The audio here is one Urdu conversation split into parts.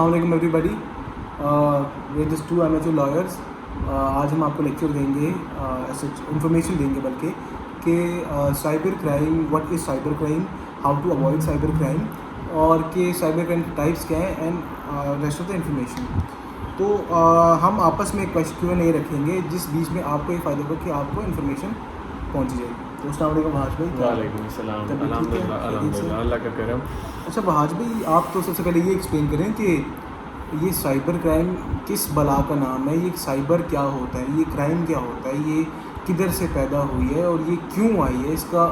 السلام علیکم everybody. We are just two amateur lawyers. آج ہم آپ کو لیکچر دیں گے, انفارمیشن دیں گے بلکہ, کہ cyber crime, what is cyber crime, how to avoid cyber crime, اور کہ سائبر کرائم ٹائپس کیا ہیں, and rest of the information. تو ہم آپس میں ایک Q&A رکھیں گے جس بیچ میں آپ کو یہ فائدہ ہوگا کہ آپ کو انفارمیشن پہنچ جائے گی. تو السلام علیکم بہاج بھائی. وعلیکم السلام. الحمدللہ اللہ کا کرم. اچھا بہاج بھائی, آپ تو سب سے پہلے یہ ایکسپلین کریں کہ یہ سائبر کرائم کس بلا کا نام ہے, یہ سائبر کیا ہوتا ہے, یہ کرائم کیا ہوتا ہے, یہ کدھر سے پیدا ہوئی ہے اور یہ کیوں آئی ہے, اس کا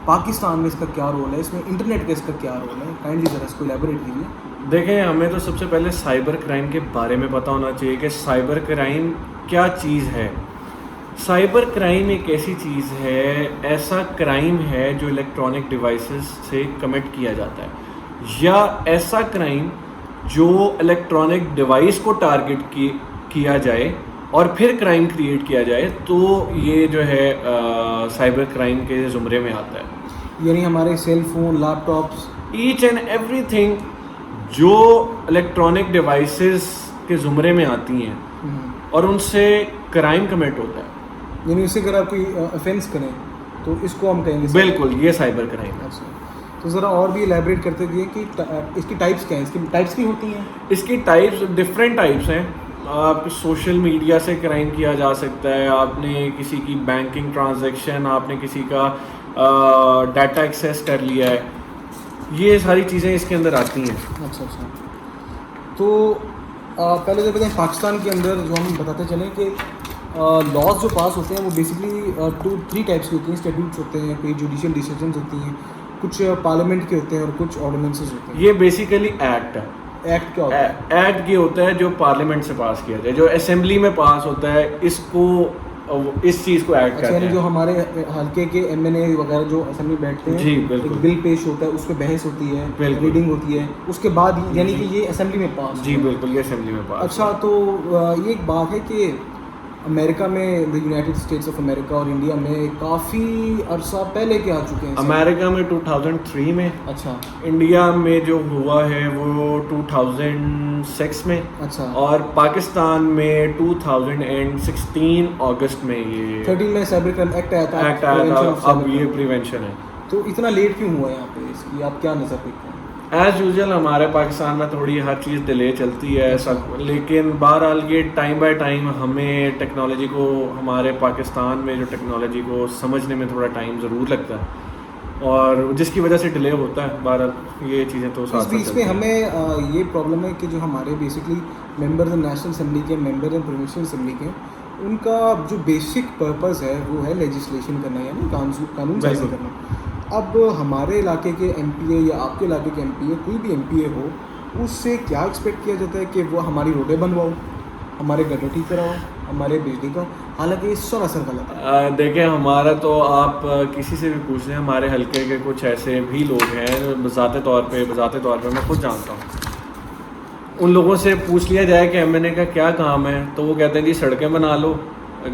پاکستان میں اس کا کیا رول ہے, اس میں انٹرنیٹ کا اس کا کیا رول ہے, کائنڈلی ذرا اس کو ایلیبوریٹ کیجیے. دیکھیں, ہمیں تو سب سے پہلے سائبر کرائم کے بارے میں پتہ ہونا چاہیے کہ سائبر کرائم کیا چیز ہے. سائبر کرائم ایک ایسی چیز ہے, ایسا کرائم ہے جو الیکٹرانک ڈیوائسز سے کمٹ کیا جاتا ہے, یا ایسا کرائم جو الیکٹرانک ڈیوائس کو ٹارگٹ کیا جائے اور پھر کرائم کریٹ کیا جائے, تو یہ جو ہے سائبر کرائم کے زمرے میں آتا ہے. یعنی ہمارے cell phone, laptops, each and ایوری تھنگ جو الیکٹرانک ڈیوائسز کے زمرے میں آتی ہیں اور ان سے کرائم کمٹ ہوتا ہے. یعنی اس سے اگر آپ کوئی افینس کریں تو اس کو ہم کہیں گے بالکل یہ سائبر کرائم ہے. اچھا, تو ذرا اور بھی ایلیبریٹ کرتے ہوئے کہ اس کی ٹائپس کیا ہیں, اس کی ٹائپس بھی ہوتی ہیں. اس کی ٹائپس ڈفرینٹ ٹائپس ہیں. آپ سوشل میڈیا سے کرائم کیا جا سکتا ہے, آپ نے کسی کی بینکنگ ٹرانزیکشن, آپ نے کسی کا ڈیٹا ایکسیس کر لیا ہے, یہ ساری چیزیں اس کے اندر آتی ہیں. اچھا اچھا, تو پہلے تو بتائیں پاکستان کے اندر جو ہم بتاتے چلیں کہ لاز جو پاس ہوتے ہیں وہ بیسکلی 3 ٹائپس کی ہوتی ہیں. اسٹیٹیوٹس ہوتے ہیں, کوئی جوڈیشل ڈیسیجنز ہوتی ہیں, کچھ پارلیمنٹ کے ہوتے ہیں اور کچھ آرڈیننسز ہوتے ہیں. یہ بیسیکلی ایکٹ ہے. ایکٹ کیا ہوتا ہے؟ ایکٹ یہ ہوتا ہے جو پارلیمنٹ سے پاس کیا جائے, جو اسمبلی میں پاس ہوتا ہے, اس کو اس چیز کو ایکٹ کہتے ہیں. جو ہمارے حلقے کے MNA وغیرہ جو اسمبلی بیٹھتے ہیں, ایک بل پیش ہوتا ہے, اس پہ بحث ہوتی ہے, ریڈنگ ہوتی ہے, اس کے بعد یعنی کہ یہ اسمبلی میں پاس. جی بالکل, یہ اسمبلی میں پاس. اچھا, تو یہ ایک بات ہے کہ امریکہ میں, یونائٹیڈ اسٹیٹس آف امریکہ اور انڈیا میں کافی عرصہ پہلے کے آ چکے ہیں. امریکہ میں 2003 میں. اچھا. انڈیا میں جو ہوا ہے وہ 2006 میں. اچھا. اور پاکستان میں 2016 اگست میں یہ 13 میں سائبر کرائم ایکٹ آیا تھا. اب یہ پریونشن ہے. تو اتنا لیٹ کیوں ہوا یہاں پہ, اس کی آپ کیا نظر دیکھتے ہیں؟ ایز یوزول ہمارے پاکستان میں تھوڑی ہر چیز ڈیلے چلتی ہے سب, لیکن بہرحال یہ ٹائم بائی ٹائم ہمیں ٹیکنالوجی کو, ہمارے پاکستان میں جو ٹیکنالوجی کو سمجھنے میں تھوڑا ٹائم ضرور لگتا ہے, اور جس کی وجہ سے ڈیلے ہوتا ہے. بہرحال یہ چیزیں تو ساتھ بیچ میں ہمیں یہ پرابلم ہے کہ جو ہمارے بیسکلی ممبرز نیشنل اسمبلی کے, ممبر پروونشل اسمبلی کے, ان کا جو بیسک پرپز ہے وہ ہے لیجسلیشن کرنا, یعنی قانون سازی کرنا. اب ہمارے علاقے کے MPA یا آپ کے علاقے کے MPA, کوئی بھی MPA ہو, اس سے کیا ایکسپیکٹ کیا جاتا ہے کہ وہ ہماری روڈیں بنواؤ, ہمارے گٹر ٹھیک کراؤ, ہمارے بجلی کا, حالانکہ یہ سراسر غلط ہے. دیکھیں, ہمارا تو آپ کسی سے بھی پوچھ لیں, ہمارے حلقے کے کچھ ایسے بھی لوگ ہیں بذات طور پہ میں خود جانتا ہوں, ان لوگوں سے پوچھ لیا جائے کہ MNA کا کیا کام ہے, تو وہ کہتے ہیں جی سڑکیں بنا لو,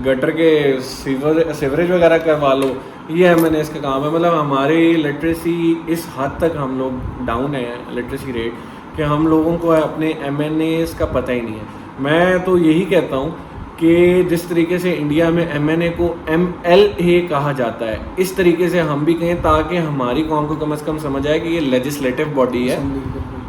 گٹر کے سیوریج وغیرہ کروا لو, یہ MNA کا کام ہے. مطلب ہماری لٹریسی اس حد تک ہم لوگ ڈاؤن ہیں, لٹریسی ریٹ, کہ ہم لوگوں کو اپنے MNAs کا پتہ ہی نہیں ہے. میں تو یہی کہتا ہوں کہ جس طریقے سے انڈیا میں MNA کو MLA کہا جاتا ہے, اس طریقے سے ہم بھی کہیں, تاکہ ہماری قوم کو کم از کم سمجھ آئے کہ یہ لیجسلیٹو باڈی ہے,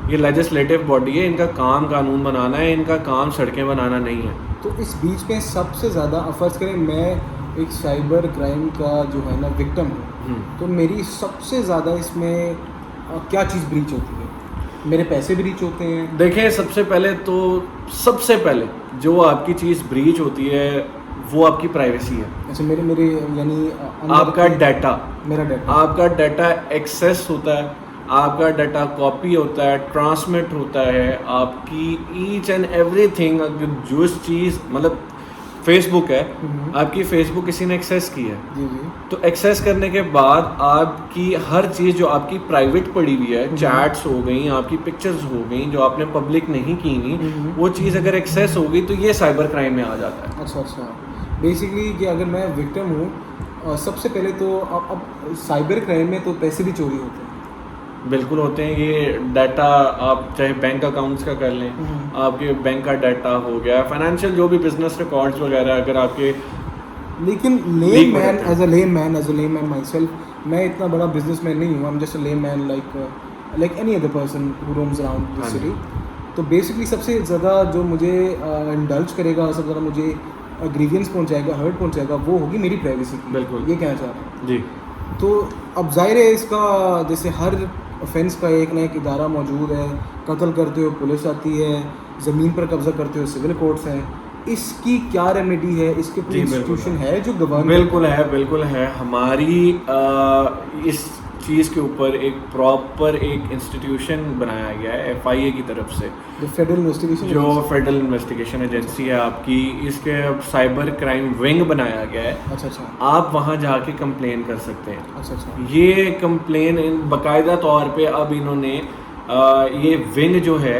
یہ لیجسلیٹو باڈی ہے, ان کا کام قانون بنانا ہے, ان کا کام سڑکیں بنانا نہیں ہے. تو اس بیچ میں سب سے زیادہ فرض کریں میں ایک سائبر کرائم کا جو ہے نا وکٹم ہوں, تو میری سب سے زیادہ اس میں کیا چیز بریچ ہوتی ہے؟ میرے پیسے بریچ ہوتے ہیں. دیکھیں, سب سے پہلے جو آپ کی چیز بریچ ہوتی ہے وہ آپ کی پرائیویسی ہے. اچھا, میرے یعنی آپ کا ڈیٹا, میرا ڈیٹا, آپ کا ڈیٹا ایکسیس ہوتا ہے, آپ کا ڈیٹا کاپی ہوتا ہے, ٹرانسمٹ ہوتا ہے, آپ کی ایچ اینڈ ایوری تھنگ, جو چیز, مطلب فیس بک ہے, آپ کی فیس بک کسی نے ایکسیس کی ہے, تو ایکسیس کرنے کے بعد آپ کی ہر چیز جو آپ کی پرائیویٹ پڑی ہوئی ہے, چیٹس ہو گئیں, آپ کی پکچرز ہو گئیں جو آپ نے پبلک نہیں کی ہوئی, وہ چیز اگر ایکسیس ہو گئی تو یہ سائبر کرائم میں آ جاتا ہے. اچھا, بیسکلی کہ اگر میں وکٹم ہوں, سب سے پہلے تو اب سائبر کرائم میں تو پیسے بھی چوری ہوتے ہیں. بالکل ہوتے ہیں. یہ ڈیٹا آپ چاہے بینک اکاؤنٹس کا کر لیں, آپ کے بینک کا ڈیٹا ہو گیا, فائنینشیل جو بھی بزنس ریکارڈس وغیرہ اگر آپ کے. لیکن لیم مین as a lame main my self, میں اتنا بڑا بزنس مین نہیں ہوں. I am just a lame man like any other person who roams around this city. تو بیسکلی سب سے زیادہ جو مجھے انڈلج کرے گا, سب سے زیادہ مجھے گریوینس پہنچائے گا, ہرٹ پہنچائے گا, وہ ہوگی میری پرائیویسی کی. بالکل یہ کہنا چاہ رہا ہوں جی. تو اب ظاہر ہے اس کا جیسے ہر آفینس کا ایک نہ ایک ادارہ موجود ہے. قتل کرتے ہوئے پولیس آتی ہے, زمین پر قبضہ کرتے ہوئے سول کورٹس ہیں. اس کی کیا ریمیڈی ہے؟ اس کے کوئی انسٹیٹیوشن ہے جو گورن؟ بالکل ہے. ہماری اس چیز کے اوپر ایک پراپر ایک انسٹیٹیوشن بنایا گیا ہے FIA کی طرف سے, جو فیڈرل انویسٹیگیشن ایجنسی ہے آپ کی. اس کے سائبر کرائم ونگ بنایا گیا ہے. اچھا. آپ وہاں جا کے کمپلین کر سکتے ہیں. اچھا. یہ کمپلین باقاعدہ طور پہ اب انہوں نے یہ ونگ جو ہے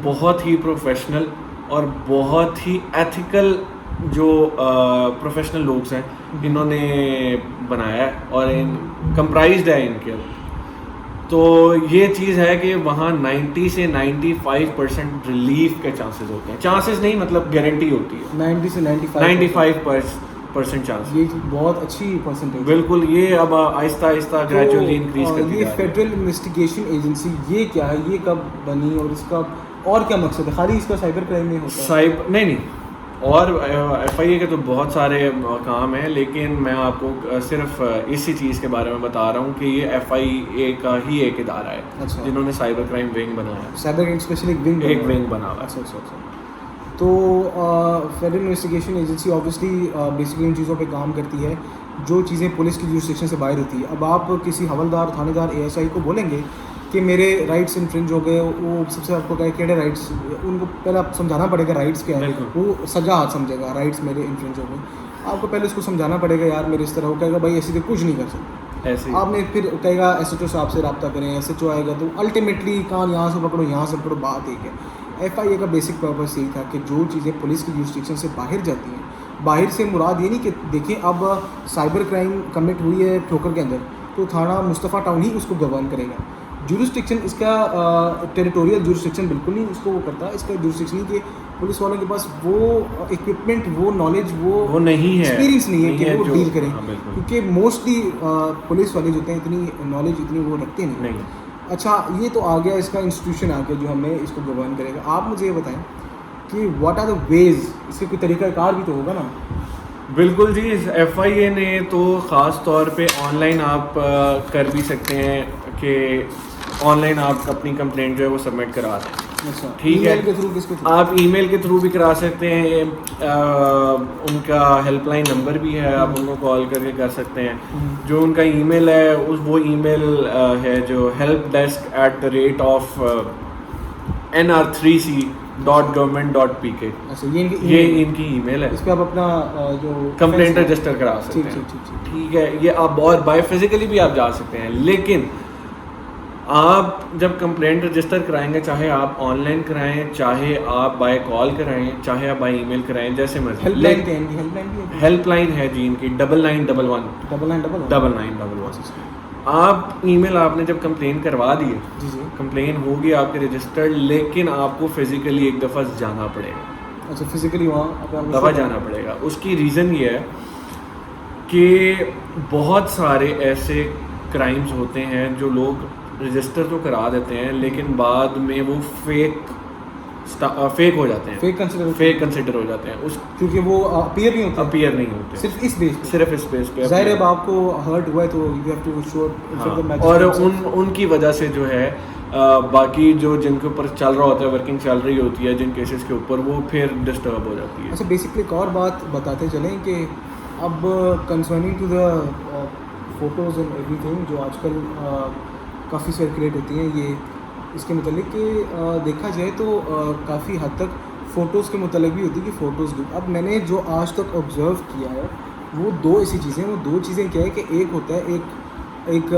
بہت ہی پروفیشنل اور بہت ہی ایتھیکل جو پروفیشنل لوگس ہیں انہوں نے بنایا ہے اور کمپرائزڈ ہے ان کے. تو یہ چیز ہے کہ وہاں 90 سے 95% ریلیف کے چانسز ہوتے ہیں. چانسز نہیں مطلب گارنٹی ہوتی ہے 90 سے 95% چانس. یہ بہت اچھی پرسنٹیج. بالکل. یہ اب آہستہ آہستہ گریجولی انکریز کرتی ہے. یہ فیڈرل انویسٹیگیشن ایجنسی یہ کیا ہے, یہ کب بنی اور اس کا اور کیا مقصد ہے؟ خالی اس کا سائبر کرائم نہیں ہوتا؟ نہیں, اور FIA کے تو بہت سارے کام ہیں, لیکن میں آپ کو صرف اسی چیز کے بارے میں بتا رہا ہوں کہ یہ FIA کا ہی ایک ادارہ ہے جنہوں نے سائبر کرائم ونگ بنایا ہے. سائبر کرائم اسپیشل ایک ونگ بنا ہوا ہے. اچھا. تو Federal Investigation Agency obviously basically ان چیزوں پہ کام کرتی ہے جو چیزیں پولیس کی جورسڈکشن سے باہر ہوتی ہے. اب آپ کسی حوالدار, تھانے دار, ASI کو بولیں گے کہ میرے رائٹس انفرنج ہو گئے, وہ سب سے آپ کو کہے کیڑے رائٹس, ان کو پہلے آپ سمجھانا پڑے گا رائٹس کیا ہے. وہ سجا ہاتھ سمجھے گا رائٹس میرے انفرنج ہو گئے. آپ کو پہلے اس کو سمجھانا پڑے گا یار میرے اس طرح. وہ کہے گا بھائی ایسے تو کچھ نہیں کر سکتے. آپ نے پھر کہے گا SHO صاحب سے رابطہ کریں, SHO آئے گا تو الٹیمیٹلی کان یہاں سے پکڑو یہاں سے پکڑو, بات ایک ہے. FIA کا بیسک پرپس یہی تھا کہ جو چیزیں پولیس کی جورسڈکشن سے باہر جاتی ہیں, باہر سے مراد یہ نہیں کہ دیکھیں اب سائبر کرائم کمٹ ہوئی ہے ٹھوکر کے اندر تو تھانہ مصطفیٰ ٹاؤن ہی اس کو گورن کرے گا. جورسڈکشن اس کا ٹیریٹوریل جورسڈکشن بالکل نہیں اس کو وہ کرتا. اس کا جورسڈکشن نہیں کہ پولیس والوں کے پاس وہ اکوپمنٹ, وہ نالج, وہ نہیں ہے, ایکسپیرینس نہیں ہے کہ وہ ڈیل کریں, کیونکہ موسٹلی پولیس والے جو ہوتے ہیں اتنی نالج اتنی وہ رکھتے نہیں. اچھا, یہ تو آ گیا اس کا انسٹیٹیوشن آ گیا جو ہمیں اس کو گورن کرے گا. آپ مجھے یہ بتائیں کہ واٹ آر دا ویز, اس کے کوئی طریقہ کار بھی تو ہوگا نا؟ بالکل جی. FIA نے تو خاص طور پہ آن لائن آپ کر بھی سکتے ہیں کہ آن لائن آپ اپنی کمپلینٹ جو ہے وہ سبمٹ کرا دیں. اچھا, ٹھیک ہے. آپ ای میل کے تھرو بھی کرا سکتے ہیں. ان کا ہیلپ لائن نمبر بھی ہے, آپ ان کو کال کر کے کر سکتے ہیں. جو ان کا ای میل ہے وہ ای میل ہے جو helpdesk@NR3C.government.pk. یہ ان کی ای میل ہے. اس پہ آپ اپنا جو کمپلینٹ رجسٹر کرا سکتے ہیں. ٹھیک ہے. یہ آپ اور بائی فزیکلی بھی آپ جا سکتے ہیں, لیکن آپ جب کمپلینٹ رجسٹر کرائیں گے, چاہے آپ آن لائن کرائیں, چاہے آپ بائی کال کرائیں, چاہے آپ بائی ای میل کرائیں, جیسے مرضی. ہیلپ لائن ہے جی ان کی 9911. آپ ای میل آپ نے جب کمپلین کروا دی ہے, کمپلین ہوگی آپ کے رجسٹرڈ, لیکن آپ کو فزیکلی ایک دفعہ جانا پڑے گا. اچھا, فزیکلی وہاں دفعہ جانا پڑے گا. اس کی ریزن یہ ہے کہ بہت سارے ایسے کرائمز ہوتے ہیں جو لوگ رجسٹر تو کرا دیتے ہیں لیکن بعد میں وہ فیک ہو جاتے ہیں, فیک کنسیڈر ہو جاتے ہیں, اس کیونکہ وہ اپیئر نہیں ہوتے صرف اس بیس پہ. ظاہر ہے آپ کو ہرٹ ہوا ہے تو یو ہیو ٹو شو. اور ان کی وجہ سے جو ہے باقی جو جن کے اوپر چل رہا ہوتا ہے, ورکنگ چل رہی ہوتی ہے جن کیسز کے اوپر, وہ پھر ڈسٹرب ہو جاتی ہے. اچھا, بیسکلی ایک اور بات بتاتے چلیں کہ اب concerning to the photos and ایوری تھنگ جو آج کل کافی سرکولیٹ ہوتی ہیں, یہ اس کے متعلق کہ دیکھا جائے تو کافی حد تک فوٹوز کے متعلق بھی ہوتی ہے کہ فوٹوز بھی. اب میں نے جو آج تک آبزرو کیا ہے وہ دو ایسی چیزیں, وہ دو چیزیں کیا ہے کہ ایک ہوتا ہے ایک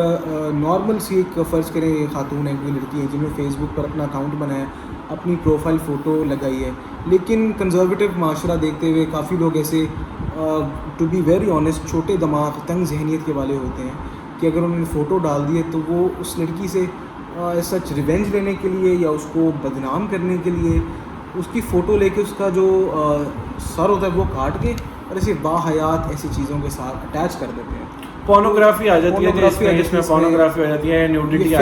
نارمل سی ایک فرض کریں خاتون ہے, کوئی لڑکی ہے جن نے فیس بک پر اپنا اکاؤنٹ بنایا, اپنی پروفائل فوٹو لگائی ہے, لیکن کنزرویٹو معاشرہ دیکھتے ہوئے کافی لوگ ایسے ٹو بی ویری آنیسٹ چھوٹے دماغ, تنگ ذہنیت کے والے ہوتے ہیں کہ اگر انہوں نے فوٹو ڈال دی ہے تو وہ اس لڑکی سے سچ ریونج لینے کے لیے یا اس کو بدنام کرنے کے لیے اس کی فوٹو لے کے اس کا جو سر ہوتا ہے وہ کاٹ کے اور ایسے باحیات ایسی چیزوں کے ساتھ اٹیچ کر دیتے ہیں. پورنوگرافی آ جاتی ہے جس میں پورنوگرافی آ جاتی ہے, نیوڈیٹی آ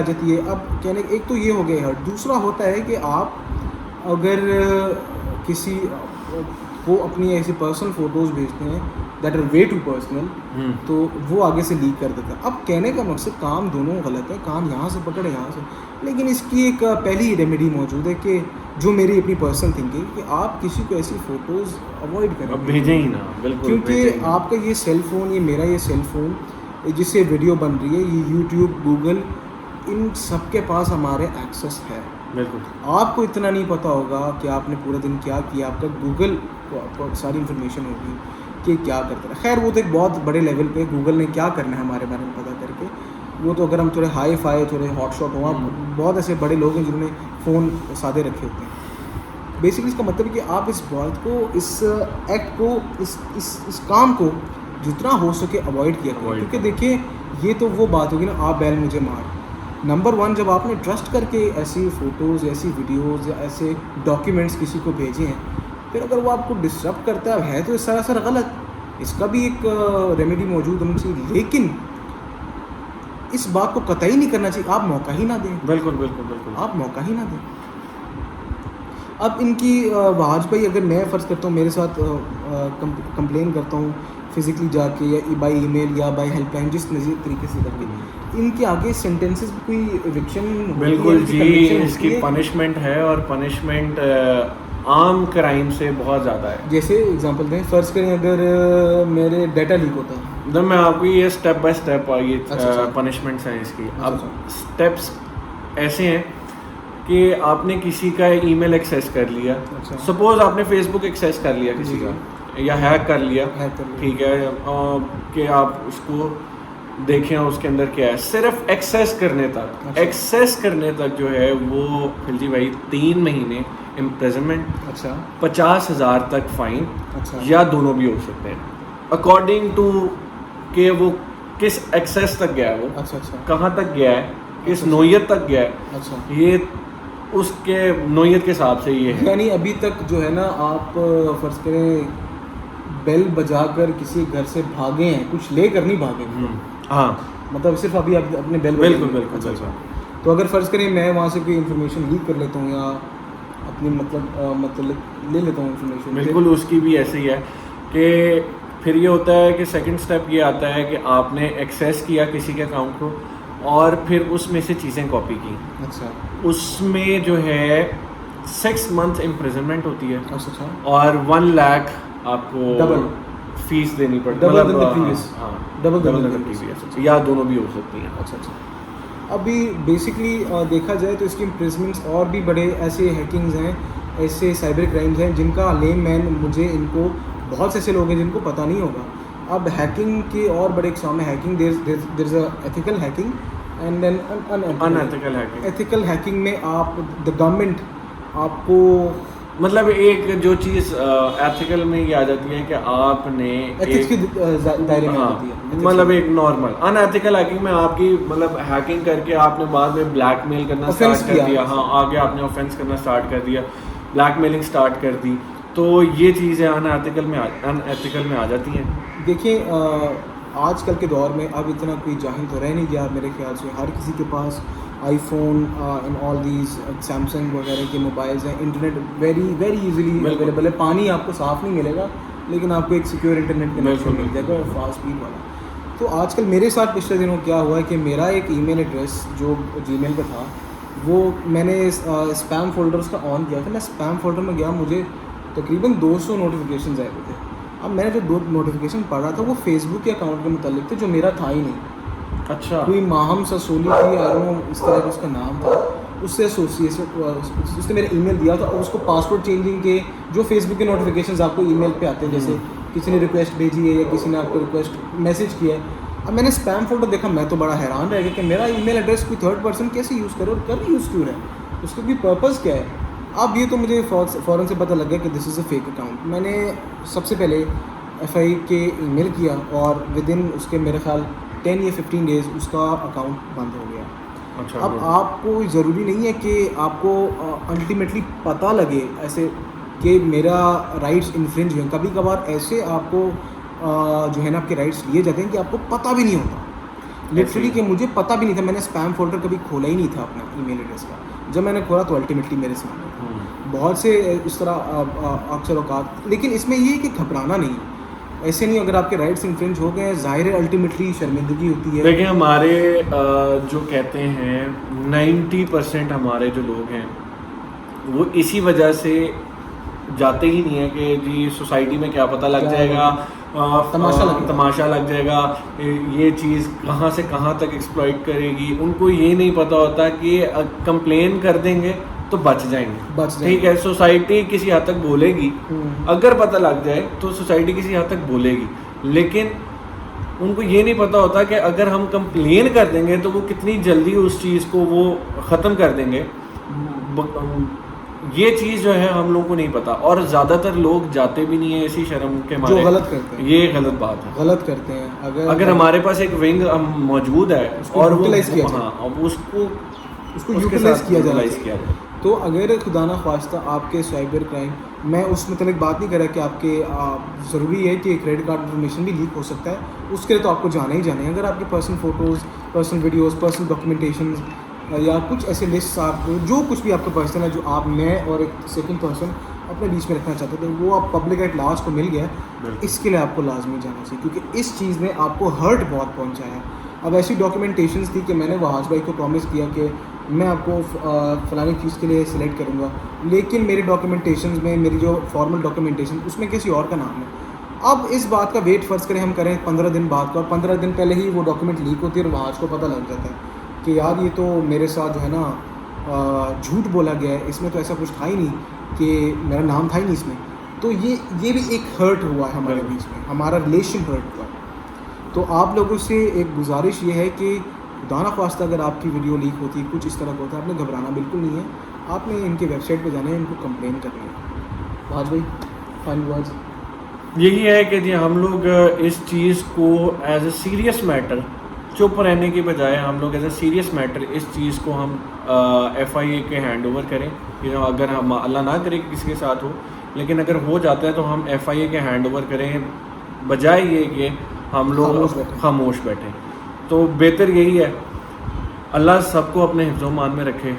جاتی ہے. اب کہنے ایک تو یہ ہو گیا ہے. دوسرا ہوتا ہے کہ آپ اگر کسی کو اپنی ایسی پرسنل فوٹوز بھیجتے ہیں that are way too personal, تو وہ آگے سے لیک کر دیتا ہے. اب کہنے کا مقصد کام دونوں غلط ہے, کام یہاں سے پکڑے یہاں سے, لیکن اس کی ایک پہلی ریمیڈی موجود ہے کہ جو میری اپنی پرسنل تھنکنگ کہ آپ کسی کو ایسی فوٹوز اوائڈ کریں, بھیجیں ہی نا. بالکل, کیونکہ آپ کا یہ سیل فون, یہ میرا یہ سیل فون جس سے ویڈیو بن رہی ہے, یہ یوٹیوب, گوگل, ان سب کے پاس ہمارے ایکسیس ہے. بالکل. آپ کو اتنا نہیں پتہ ہوگا کہ آپ نے پورے دن کیا کیا, آپ کا گوگل کو ساری انفارمیشن ہوگی کہ کیا کرتا ہے. خیر وہ تو ایک بہت بڑے لیول پہ گوگل نے کیا کرنا ہے ہمارے بارے میں پتہ کر کے, وہ تو اگر ہم تھوڑے ہائی فائی تھوڑے ہاٹ شاٹ ہوں, بہت ایسے بڑے لوگ ہیں جنہوں نے فون سادے رکھے ہوتے ہیں. بیسکلی اس کا مطلب ہے کہ آپ اس بات کو, اس ایکٹ کو, اس کام کو جتنا ہو سکے اوائڈ کیا کریں. کیونکہ دیکھیں یہ تو وہ بات ہوگی نا, آپ بیل مجھے مار. نمبر ون, جب آپ نے ٹرسٹ کر کے ایسی فوٹوز, ایسی ویڈیوز یا ایسے ڈاکیومنٹس کسی کو بھیجے ہیں, پھر اگر وہ آپ کو ڈسٹرب کرتا ہے تو سراسر غلط. اس کا بھی ایک ریمیڈی موجود ہونی چاہیے, لیکن اس بات کو قطعی نہیں کرنا چاہیے. آپ موقع ہی نہ دیں. بالکل بالکل بالکل, آپ موقع ہی نہ دیں. اب ان کی وہاج بھائی, اگر میں فرض کرتا ہوں میرے ساتھ کمپلین کرتا ہوں فزیکلی جا کے یا بائی ای میل یا بائی ہیلپ لائن, جس طریقے سے کر کے, ان کے آگے سینٹینسز کوئی ایوکشن. بالکل جی, اس کی پنشمنٹ ہے, اور پنشمنٹ عام کرائم سے بہت زیادہ ہے. جیسے اگزامپل دیں, فرض کریں اگر میرے ڈیٹا لیک ہوتا ہے, میں آپ کو یہ اسٹیپ بائی اسٹیپ یہ پنشمنٹس ہیں اس کی. اب اسٹیپس ایسے ہیں کہ آپ نے کسی کا ای میل ایکسیس کر لیا, سپوز آپ نے فیس بک ایکسیس کر لیا کسی کا, یا ہیک کر لیا, ٹھیک ہے, کہ آپ اس کو دیکھیں اس کے اندر کیا ہے. صرف ایکسیس کرنے تک جو ہے وہ خلجی بھائی 3 مہینے امپریزنمنٹ, 50,000 تک فائن, یا دونوں بھی ہو سکتے ہیں اکارڈنگ ٹو کہ وہ کس ایکسیس تک گیا ہے, وہ کہاں تک گیا ہے, کس نوعیت تک گیا ہے. یہ اس کے نوعیت کے حساب سے یہ ہے. یعنی ابھی تک جو ہے نا, آپ فرض کریں بیل بجا کر کسی گھر سے بھاگے ہیں, کچھ لے کر نہیں بھاگے. ہاں, مطلب صرف ابھی اپنے بیل. بالکل. تو اگر فرض کریں میں وہاں سے کوئی انفارمیشن لیک کر لیتا ہوں یا اپنی مطلب لے لیتا ہوں انفارمیشن, بالکل اس کی بھی ایسے ہی ہے کہ پھر یہ ہوتا ہے کہ سیکنڈ اسٹیپ یہ آتا ہے کہ آپ نے ایکسیس کیا کسی کے اکاؤنٹ کو, اور پھر اس میں سے چیزیں کاپی کی. اس میں جو ہے 6 months امپریزنمنٹ ہوتی ہے, اور 1 لاکھ آپ کو ڈبل فیس دینی پڑتی ہے, یا دونوں بھی ہو سکتی ہیں. ابھی بیسکلی دیکھا جائے تو اس کی امپریزمنٹس اور بھی بڑے ایسے ہیکنگز ہیں, ایسے سائبر کرائمز ہیں جن کا لیم مین مجھے ان کو بہت سے ایسے لوگ ہیں جن کو پتہ نہیں ہوگا. اب ہیکنگ کے اور بڑے اقسام ہیں. Hacking there is a ethical hacking and then unethical hacking. Ethical hacking میں آپ دا گورنمنٹ آپ کو مطلب ایک جو چیز ایتھیکل میں یہ آ جاتی ہے کہ آپ نے ایتھکس کے دائرے میں آتی ہے, مطلب ایک نارمل. ان ایتھیکل ہیکنگ میں آپ کی مطلب ہیکنگ کر کے آپ نے بعد میں بلیک میل کرنا اسٹارٹ کر دیا. ہاں, آگے آپ نے آفینس کرنا اسٹارٹ کر دیا, بلیک میلنگ اسٹارٹ کر دی, تو یہ چیزیں ان ایتھیکل میں آ جاتی ہیں. دیکھیں آج کل کے دور میں اب اتنا کوئی جاہل تو رہ نہیں گیا میرے خیال سے. ہر کسی کے پاس iPhone in all these Samsung وغیرہ کے موبائلز ہیں. انٹرنیٹ ویری ایزیلی اویلیبل ہے. پانی آپ کو صاف نہیں ملے گا, لیکن آپ کو ایک سیکیور انٹرنیٹ کنیکشن مل جائے گا, فاسٹ اسپیڈ والا. تو آج کل میرے ساتھ پچھلے دنوں کیا ہوا ہے کہ میرا ایک ای میل ایڈریس جو جی میل پہ تھا, وہ میں نے اسپیم فولڈرس کا آن کیا تھا. میں اسپیم فولڈر میں گیا, مجھے تقریباً 200 نوٹیفیکیشنز آئے ہوئے تھے. اب میں نے جو 2 نوٹیفیکیشن پڑھ رہا تھا وہ فیس بک کے اکاؤنٹ کے متعلق تھے جو میرا تھا ہی نہیں. اچھا, کوئی ماہم سسولی تھی, اس طرح کا اس کا نام تھا, اس سے ایسوسیشن, اس نے میرا ای میل دیا تھا, اور اس کو پاسورڈ چینجنگ کے جو فیس بک کے نوٹیفیکیشنز آپ کو ای میل پہ آتے ہیں, جیسے کسی نے ریکویسٹ بھیجی ہے یا کسی نے آپ کو ریکویسٹ میسج کیا ہے. اب میں نے اسپیم فولڈر دیکھا, میں تو بڑا حیران رہ گیا کہ میرا ای میل ایڈریس کوئی تھرڈ پرسن کیسے یوز کرے, اور کب یوز کیوں ہے, اس کا کوئی پرپز کیا ہے. اب یہ تو مجھے فوراً سے پتہ لگ گیا کہ دس از اے فیک اکاؤنٹ. میں نے سب سے پہلے ایف آئی کے ای میل کیا, اور ود ان اس کے میرے خیال 10 یا 15 days اس کا اکاؤنٹ بند ہو گیا. اچھا، اب آپ کو ضروری نہیں ہے کہ آپ کو الٹیمیٹلی پتہ لگے ایسے کہ میرا رائٹس انفرنج ہوئے. کبھی کبھار ایسے آپ کو جو ہے نا آپ کے رائٹس لیے جاتے ہیں کہ آپ کو پتہ بھی نہیں ہوتا لٹرلی, کہ مجھے پتہ بھی نہیں تھا. میں نے اسپیم فولڈر کبھی کھولا ہی نہیں تھا اپنا ای میل ایڈریس کا. جب میں نے کھولا تو الٹیمیٹلی میرے سامنے بہت سے اس طرح اکثر اوقات. لیکن اس میں یہ ہے کہ گھبرانا نہیں ہے, ایسے نہیں. اگر آپ کے رائٹس انفرنج ہو گئے ظاہر ہے الٹیمیٹلی شرمندگی ہوتی ہے. دیکھیں ہمارے جو کہتے ہیں 90% ہمارے جو لوگ ہیں وہ اسی وجہ سے جاتے ہی نہیں ہیں کہ جی سوسائٹی میں کیا پتہ لگ جائے گا, تماشا لگ جائے گا, یہ چیز کہاں سے کہاں تک ایکسپلائٹ کرے گی. ان کو یہ نہیں پتہ ہوتا کہ کمپلین کر دیں گے تو بچ جائیں گے. ٹھیک ہے, سوسائٹی کسی حد تک بولے گی, اگر پتہ لگ جائے تو سوسائٹی کسی حد تک بولے گی, لیکن ان کو یہ نہیں پتہ ہوتا کہ اگر ہم کمپلین کر دیں گے تو وہ کتنی جلدی اس چیز کو وہ ختم کر دیں گے. یہ چیز جو ہے ہم لوگوں کو نہیں پتہ, اور زیادہ تر لوگ جاتے بھی نہیں ہیں اسی شرم کے مارے. جو غلط کرتے ہیں, یہ غلط بات ہے, غلط کرتے ہیں. اگر ہمارے پاس ایک ونگ موجود ہے اور وہ اس کو یوٹیلائز کیا جائے تو اگر خدا نہ خواستہ آپ کے سائبر کرائم, میں اس متعلق بات نہیں کر رہا کہ آپ کے ضروری ہے کہ کریڈٹ کارڈ انفارمیشن بھی لیک ہو سکتا ہے, اس کے لیے تو آپ کو جانا ہی جانا ہے. اگر آپ کے personal photos, personal videos, personal documentations یا کچھ ایسے لسٹ, آپ جو کچھ بھی آپ کا پرسنل ہے جو آپ میں اور ایک سیکنڈ پرسن اپنے بیچ میں رکھنا چاہتے تھے, وہ آپ پبلک ایٹ لاسٹ کو مل گیا, اس کے لیے آپ کو لازمی جانا چاہیے, کیونکہ اس چیز نے آپ کو ہرٹ بہت پہنچا ہے. اب ایسی ڈاکومنٹیشنز تھی کہ میں نے وہاج بھائی کو پرومس کیا کہ میں آپ کو فلانی چیز کے لیے سلیکٹ کروں گا, لیکن میری ڈاکومنٹیشنز میں, میری جو فارمل ڈاکومنٹیشن اس میں کسی اور کا نام ہے. اب اس بات کا ویٹ فرض کریں ہم کریں 15 دن بعد کا, اور 15 دن پہلے ہی وہ ڈاکومنٹ لیک ہوتی ہے اور وہاج کو پتہ لگ جاتا ہے کہ یار یہ تو میرے ساتھ جو ہے نا جھوٹ بولا گیا ہے, اس میں تو ایسا کچھ تھا ہی نہیں کہ میرا نام تھا ہی نہیں اس میں. تو یہ بھی ایک ہرٹ ہوا ہے ہمارے بیچ میں, ہمارا ریلیشن ہرٹ ہوا ہے. تو آپ لوگوں سے ایک گزارش یہ ہے کہ خدا نہ خواستہ اگر آپ کی ویڈیو لیک ہوتی ہے, کچھ اس طرح کا ہوتا ہے, آپ نے گھبرانا بالکل نہیں ہے. آپ نے ان کی ویب سائٹ پہ جانا ہے, ان کو کمپلین کرنی ہے. وہاج بھائی فائنل ورڈز. یہی ہے کہ جی ہم لوگ اس چیز کو ایز اے سیریس میٹر, چپ رہنے کی بجائے ہم لوگ ایز اے سیریس میٹر اس چیز کو ہم ایف آئی اے کے ہینڈ اوور کریں. اگر ہم اللہ نہ کرے کسی کے ساتھ ہو, لیکن اگر ہو جاتا ہے تو ہم ایف آئی اے کے ہینڈ اوور کریں, بجائے یہ کہ ہم لوگ خاموش بیٹھیں. تو بہتر یہی ہے. اللہ سب کو اپنے حفظ و امان میں رکھے.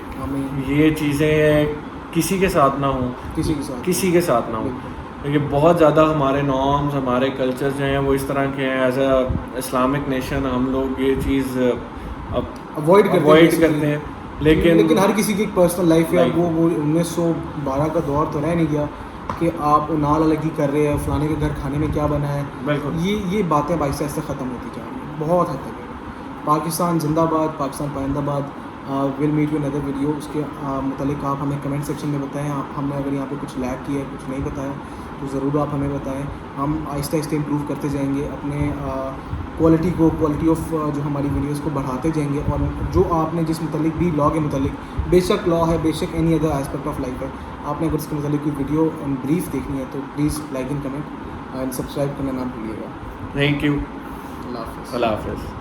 یہ چیزیں کسی کے ساتھ نہ ہوں, کسی کے ساتھ نہ ہوں. یہ بہت زیادہ ہمارے نارمز, ہمارے کلچر جو ہیں وہ اس طرح کے ہیں. ایز اے اسلامک نیشن ہم لوگ یہ چیز اوائڈ کرتے ہیں, لیکن ہر کسی کی ایک پرسنل لائف ہے. وہ 1912 کا دور تو رہ نہیں گیا کہ آپ نال الگی کر رہے ہیں, فلانے کے گھر کھانے میں کیا بنا ہے. بالکل یہ باتیں آہستہ آہستہ ختم ہوتی جا رہی ہیں بہت حد تک. پاکستان زندہ باد, پاکستان پائندہ باد. ول میٹ یو اندر ویڈیو. اس کے متعلق آپ ہمیں کمنٹ سیکشن میں بتائیں. ہم نے اگر یہاں پہ کچھ لیک کیا ہے, کچھ نہیں بتایا, تو ضرور آپ ہمیں بتائیں. ہم آہستہ آہستہ امپروو کرتے جائیں گے, اپنے کوالٹی آف جو ہماری ویڈیوز کو بڑھاتے جائیں گے. اور جو آپ نے جس متعلق بھی لا کے متعلق, بے شک لا ہے, بے شک any other aspect of life ہے, آپ نے اگر اس کے متعلق کوئی ویڈیو ان بریف دیکھنی ہے تو please like and comment and subscribe کرنا نہ بھولیے گا. Thank you. اللہ حافظ. اللہ حافظ.